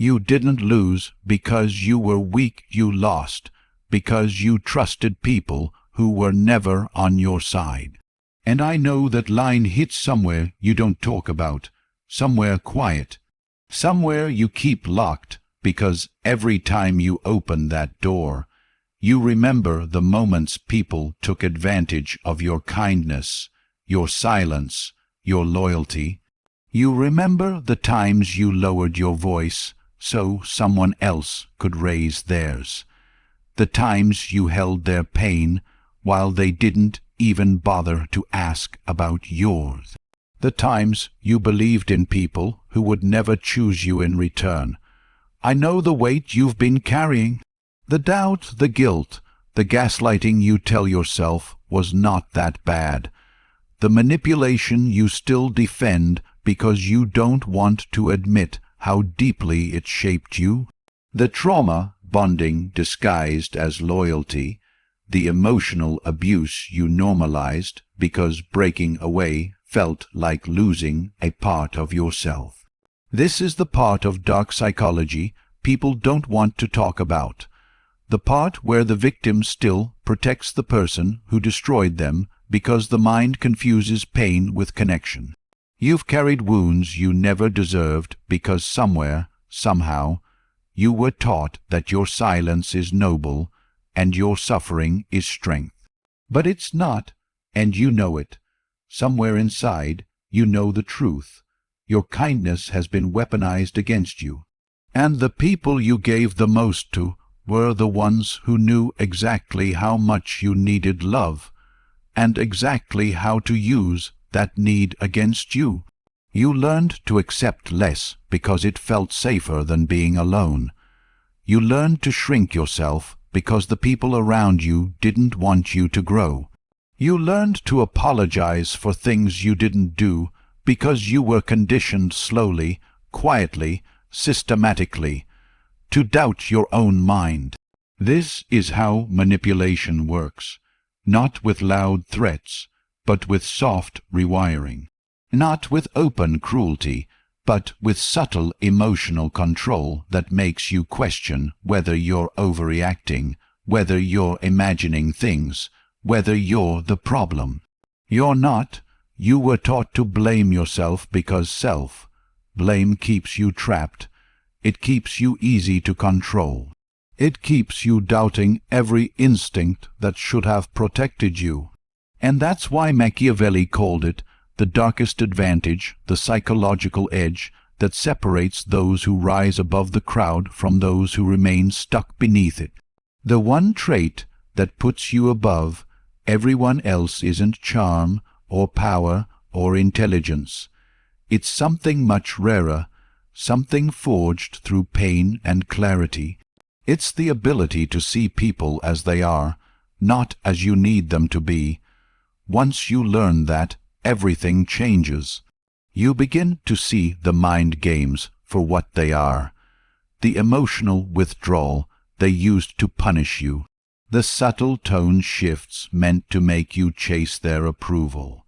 You didn't lose because you were weak, you lost because you trusted people who were never on your side. And I know that line hits somewhere you don't talk about, somewhere quiet, somewhere you keep locked, because every time you open that door, you remember the moments people took advantage of your kindness, your silence, your loyalty. You remember the times you lowered your voice so someone else could raise theirs, the times you held their pain while they didn't even bother to ask about yours, the times you believed in people who would never choose you in return. I know the weight you've been carrying, the doubt, the guilt, the gaslighting you tell yourself was not that bad, the manipulation you still defend because you don't want to admit how deeply it shaped you, the trauma bonding disguised as loyalty, the emotional abuse you normalized because breaking away felt like losing a part of yourself. This is the part of dark psychology people don't want to talk about, the part where the victim still protects the person who destroyed them because the mind confuses pain with connection. You've carried wounds you never deserved because somewhere, somehow, you were taught that your silence is noble and your suffering is strength. But it's not, and you know it. Somewhere inside, you know the truth. Your kindness has been weaponized against you. And the people you gave the most to were the ones who knew exactly how much you needed love, and exactly how to use that need against you. You learned to accept less because it felt safer than being alone. You learned to shrink yourself because the people around you didn't want you to grow. You learned to apologize for things you didn't do because you were conditioned slowly, quietly, systematically, to doubt your own mind. This is how manipulation works, not with loud threats, but with soft rewiring, not with open cruelty, but with subtle emotional control that makes you question whether you're overreacting, whether you're imagining things, whether you're the problem. You're not. You were taught to blame yourself because self-blame keeps you trapped. It keeps you easy to control. It keeps you doubting every instinct that should have protected you. And that's why Machiavelli called it the darkest advantage, the psychological edge that separates those who rise above the crowd from those who remain stuck beneath it. The one trait that puts you above everyone else isn't charm or power or intelligence. It's something much rarer, something forged through pain and clarity. It's the ability to see people as they are, not as you need them to be. Once you learn that, everything changes. You begin to see the mind games for what they are, the emotional withdrawal they used to punish you, the subtle tone shifts meant to make you chase their approval,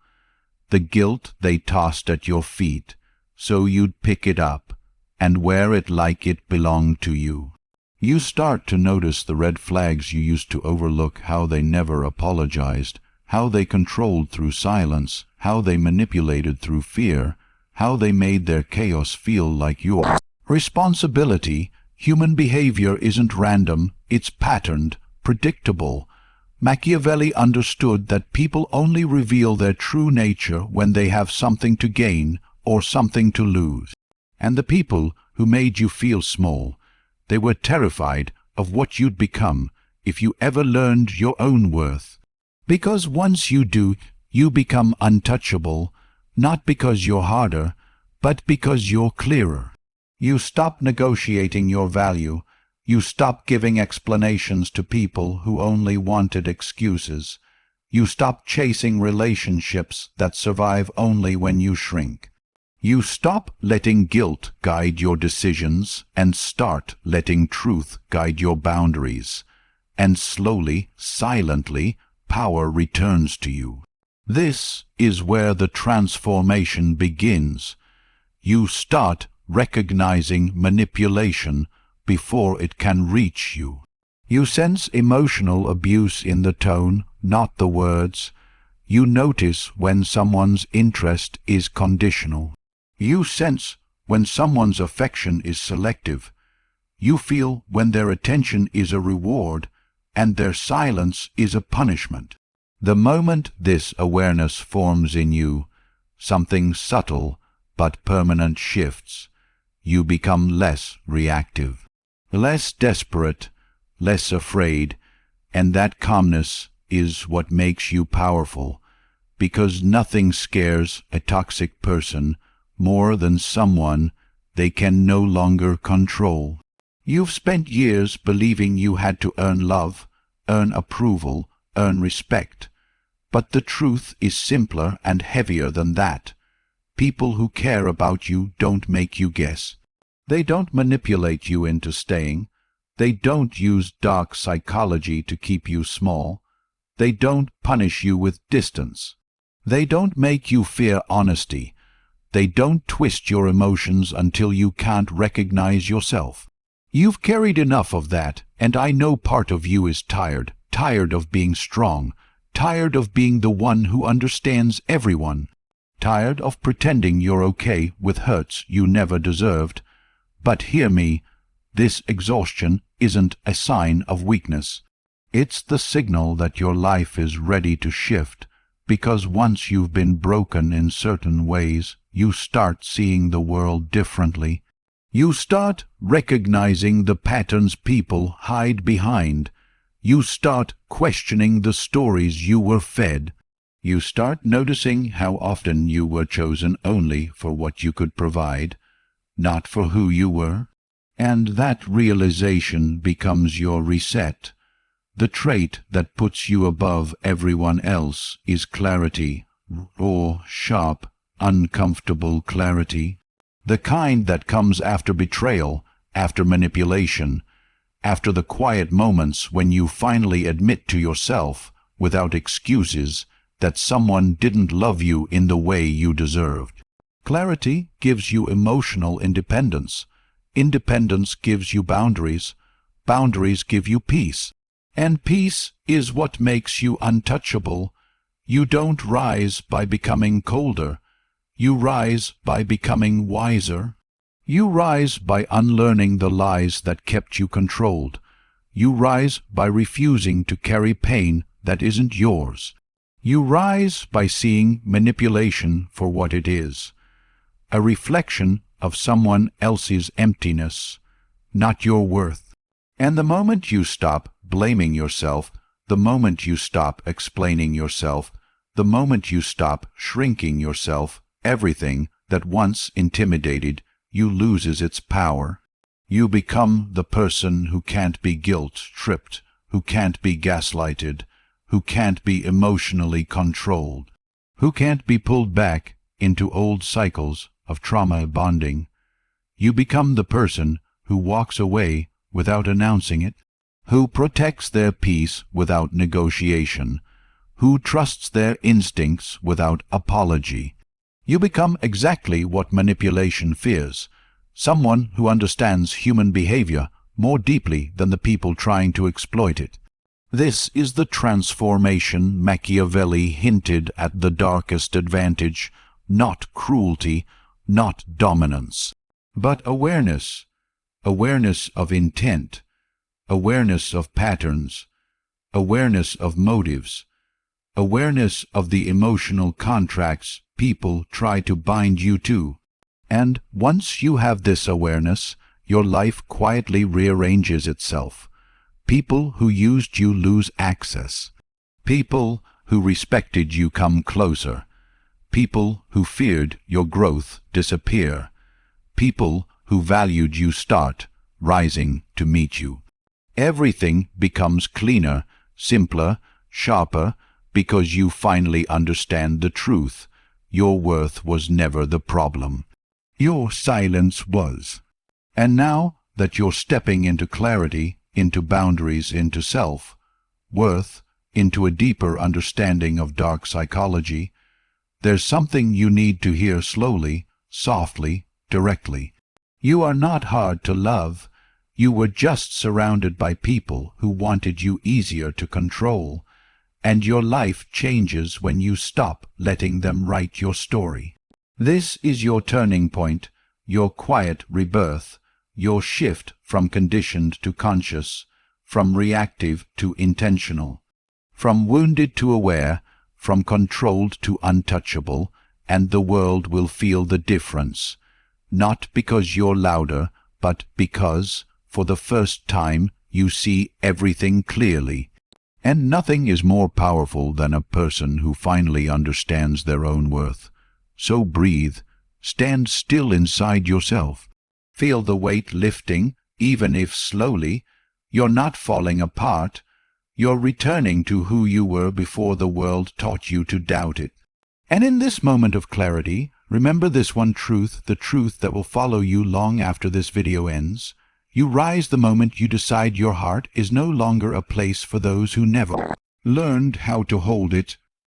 the guilt they tossed at your feet so you'd pick it up and wear it like it belonged to you. You start to notice the red flags you used to overlook, how they never apologized, how they controlled through silence, how they manipulated through fear, how they made their chaos feel like yours. Responsibility. Human behavior isn't random, it's patterned, predictable. Machiavelli understood that people only reveal their true nature when they have something to gain or something to lose. And the people who made you feel small, they were terrified of what you'd become if you ever learned your own worth. Because once you do, you become untouchable, not because you're harder, but because you're clearer. You stop negotiating your value. You stop giving explanations to people who only wanted excuses. You stop chasing relationships that survive only when you shrink. You stop letting guilt guide your decisions and start letting truth guide your boundaries. And slowly, silently, power returns to you. This is where the transformation begins. You start recognizing manipulation before it can reach you. You sense emotional abuse in the tone, not the words. You notice when someone's interest is conditional. You sense when someone's affection is selective. You feel when their attention is a reward and their silence is a punishment. The moment this awareness forms in you, something subtle but permanent shifts. You become less reactive, less desperate, less afraid, and that calmness is what makes you powerful, because nothing scares a toxic person more than someone they can no longer control. You've spent years believing you had to earn love, earn approval, earn respect. But the truth is simpler and heavier than that. People who care about you don't make you guess. They don't manipulate you into staying. They don't use dark psychology to keep you small. They don't punish you with distance. They don't make you fear honesty. They don't twist your emotions until you can't recognize yourself. You've carried enough of that, and I know part of you is tired of being strong, tired of being the one who understands everyone, tired of pretending you're okay with hurts you never deserved. But hear me, this exhaustion isn't a sign of weakness. It's the signal that your life is ready to shift, because once you've been broken in certain ways, you start seeing the world differently. You start recognizing the patterns people hide behind. You start questioning the stories you were fed. You start noticing how often you were chosen only for what you could provide, not for who you were. And that realization becomes your reset. The trait that puts you above everyone else is clarity, raw, sharp, uncomfortable clarity. The kind that comes after betrayal, after manipulation, after the quiet moments when you finally admit to yourself, without excuses, that someone didn't love you in the way you deserved. Clarity gives you emotional independence. Independence gives you boundaries. Boundaries give you peace. And peace is what makes you untouchable. You don't rise by becoming colder. You rise by becoming wiser. You rise by unlearning the lies that kept you controlled. You rise by refusing to carry pain that isn't yours. You rise by seeing manipulation for what it is, a reflection of someone else's emptiness, not your worth. And the moment you stop blaming yourself, the moment you stop explaining yourself, the moment you stop shrinking yourself, everything that once intimidated you loses its power. You become the person who can't be guilt-tripped, who can't be gaslighted, who can't be emotionally controlled, who can't be pulled back into old cycles of trauma bonding. You become the person who walks away without announcing it, who protects their peace without negotiation, who trusts their instincts without apology. You become exactly what manipulation fears, someone who understands human behavior more deeply than the people trying to exploit it. This is the transformation Machiavelli hinted at: the darkest advantage, not cruelty, not dominance, but awareness, awareness of intent, awareness of patterns, awareness of motives, awareness of the emotional contracts people try to bind you to. And once you have this awareness, your life quietly rearranges itself. People who used you lose access. People who respected you come closer. People who feared your growth disappear. People who valued you start rising to meet you. Everything becomes cleaner, simpler, sharper, because you finally understand the truth. Your worth was never the problem. Your silence was. And now that you're stepping into clarity, into boundaries, into self-worth, into a deeper understanding of dark psychology, there's something you need to hear slowly, softly, directly. You are not hard to love. You were just surrounded by people who wanted you easier to control, and your life changes when you stop letting them write your story. This is your turning point, your quiet rebirth, your shift from conditioned to conscious, from reactive to intentional, from wounded to aware, from controlled to untouchable, and the world will feel the difference, not because you're louder, but because, for the first time, you see everything clearly. And nothing is more powerful than a person who finally understands their own worth. So breathe, stand still inside yourself. Feel the weight lifting, even if slowly. You're not falling apart. You're returning to who you were before the world taught you to doubt it. And in this moment of clarity, remember this one truth, the truth that will follow you long after this video ends. You rise the moment you decide your heart is no longer a place for those who never learned how to hold it,